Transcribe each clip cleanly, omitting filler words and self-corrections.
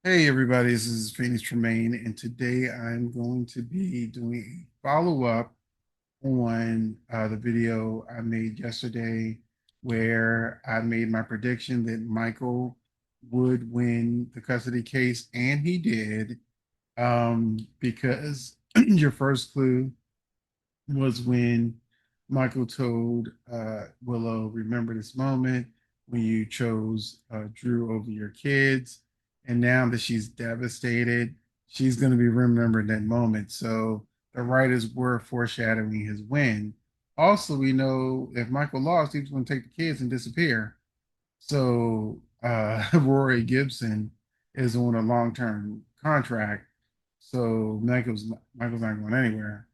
Hey everybody, this is Phoenix Tremaine, and today I'm going to be doing a follow-up on the video I made yesterday where I made my prediction that Michael would win the custody case, and he did, because your first clue was when Michael told Willow, remember this moment when you chose Drew over your kids. And now that she's devastated, she's going to be remembering that moment. So the writers were foreshadowing his win. Also, we know if Michael lost, he was going to take the kids and disappear. So Rory Gibson is on a long-term contract. So Michael's not going anywhere.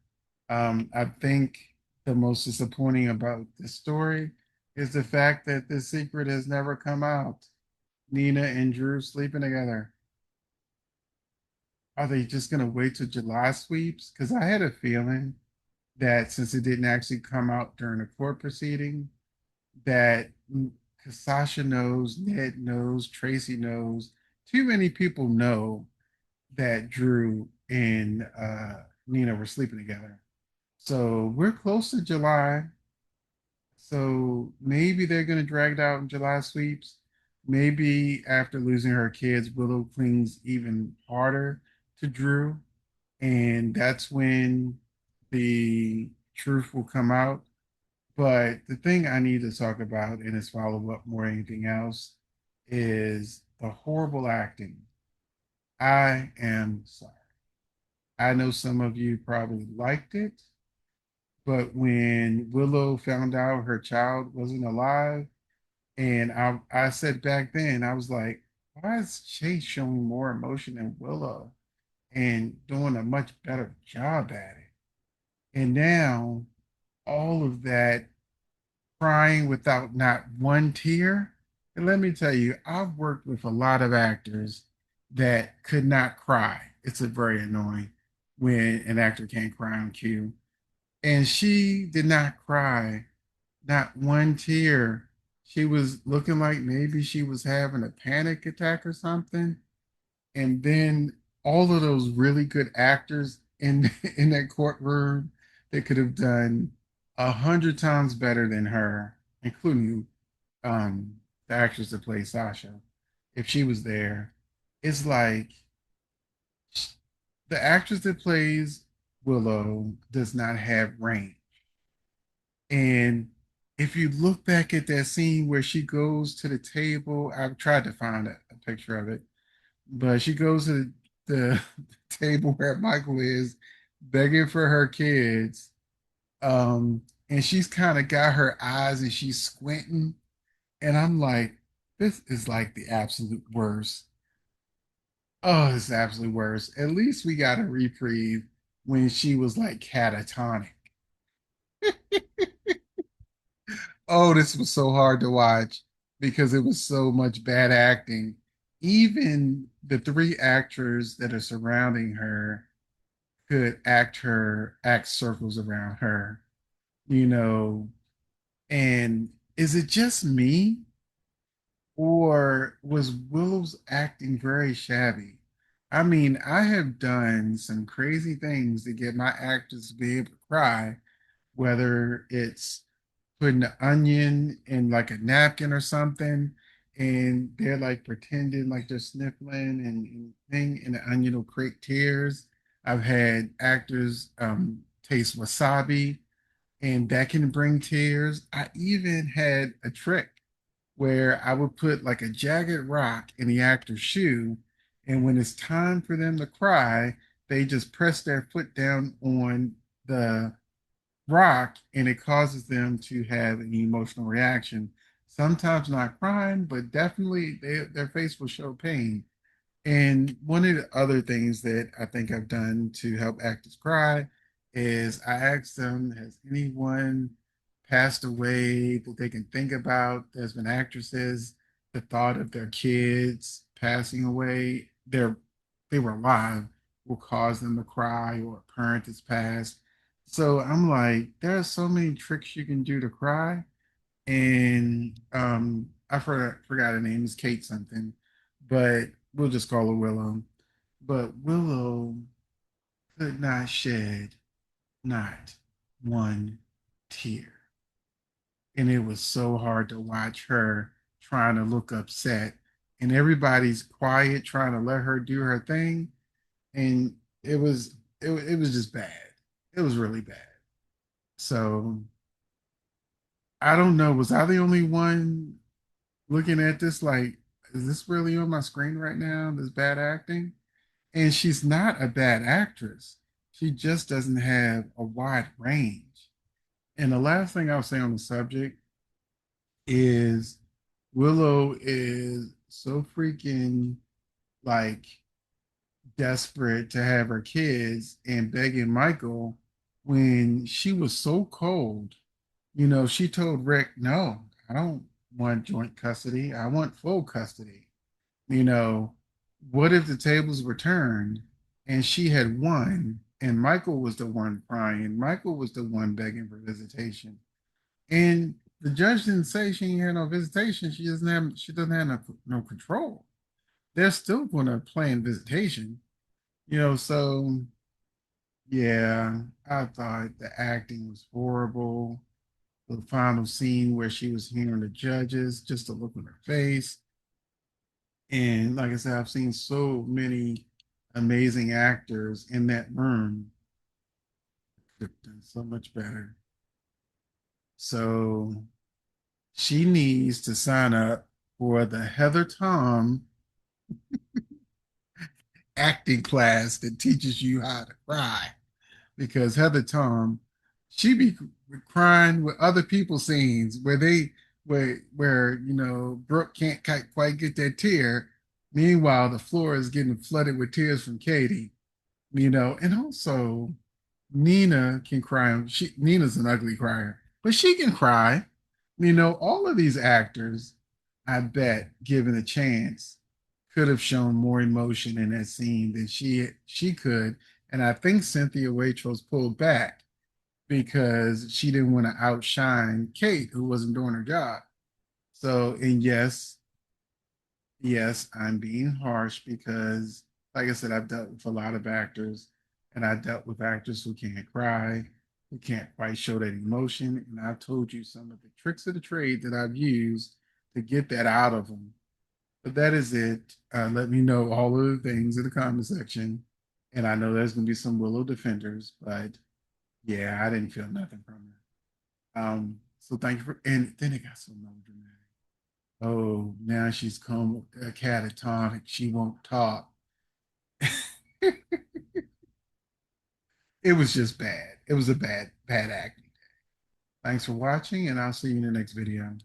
I think the most disappointing about this story is the fact that the secret has never come out. Nina and Drew sleeping together. Are they just going to wait till July sweeps? Because I had a feeling that since it didn't actually come out during the court proceeding, that because Sasha knows, Ned knows, Tracy knows, too many people know that Drew and Nina were sleeping together. So we're close to July. So maybe they're going to drag it out in July sweeps. Maybe after losing her kids, Willow clings even harder to Drew. And that's when the truth will come out. But the thing I need to talk about in this follow up more than anything else is the horrible acting. I am sorry. I know some of you probably liked it, but when Willow found out her child wasn't alive, and I said back then, I was like, why is Chase showing more emotion than Willow and doing a much better job at it? And now all of that crying without not one tear. And let me tell you, I've worked with a lot of actors that could not cry. It's a very annoying when an actor can't cry on cue. And she did not cry, not one tear. She was looking like maybe she was having a panic attack or something. And then all of those really good actors in in that courtroom that could have done 100 times better than her, including the actress that plays Sasha, if she was there. It's like the actress that plays Willow does not have range. And if you look back at that scene where she goes to the table, I've tried to find a picture of it, but she goes to the table where Michael is begging for her kids. And she's kind of got her eyes and she's squinting. And I'm like, this is like the absolute worst. Oh, it's absolute worst. At least we got a reprieve when she was like catatonic. Oh, this was so hard to watch because it was so much bad acting. Even the three actors that are surrounding her could act circles around her, you know. And is it just me, or was Willow's acting very shabby? I mean, I have done some crazy things to get my actors to be able to cry, whether it's putting an onion in like a napkin or something, and they're like pretending like they're sniffling and thing, and the onion will create tears. I've had actors taste wasabi, and that can bring tears. I even had a trick where I would put like a jagged rock in the actor's shoe, and when it's time for them to cry, they just press their foot down on the rock and it causes them to have an emotional reaction. Sometimes not crying, but definitely their face will show pain. And one of the other things that I think I've done to help actors cry is I asked them, has anyone passed away that they can think about? There's been actresses, the thought of their kids passing away, they were alive, will cause them to cry, or a parent that's passed. So I'm like, there are so many tricks you can do to cry. And forgot her name is Kate something, but we'll just call her Willow. But Willow could not shed not one tear. And it was so hard to watch her trying to look upset. And everybody's quiet, trying to let her do her thing. And it was just bad. It was really bad. So I don't know. Was I the only one looking at this like, is this really on my screen right now? This bad acting? And she's not a bad actress. She just doesn't have a wide range. And the last thing I'll say on the subject is Willow is so freaking like desperate to have her kids and begging Michael when she was so cold. You know, she told Rick, no, I don't want joint custody. I want full custody. You know, what if the tables were turned and she had won and Michael was the one crying? Michael was the one begging for visitation. And the judge didn't say she ain't had no visitation. She doesn't have no control. They're still gonna plan visitation. You know, so yeah, I thought the acting was horrible. The final scene where she was hearing the judges, just the look on her face. And like I said, I've seen so many amazing actors in that room. Could have done so much better. So she needs to sign up for the Heather Tom acting class that teaches you how to cry. Because Heather Tom, she be crying with other people's scenes where you know Brooke can't quite get that tear. Meanwhile, the floor is getting flooded with tears from Katie. You know, and also Nina can cry. Nina's an ugly crier, but she can cry. You know, all of these actors, I bet, given a chance, could have shown more emotion in that scene than she could. And I think Cynthia Waitrose pulled back because she didn't want to outshine Kate, who wasn't doing her job. So, and yes, I'm being harsh because, like I said, I've dealt with a lot of actors, and I dealt with actors who can't cry, who can't quite show that emotion. And I've told you some of the tricks of the trade that I've used to get that out of them. But that is it. Let me know all of the things in the comment section. And I know there's going to be some Willow defenders, but yeah, I didn't feel nothing from it. So thank you for, and then it got so melodramatic. Oh, now she's come catatonic. She won't talk. It was just bad. It was a bad acting. Thanks for watching, and I'll see you in the next video.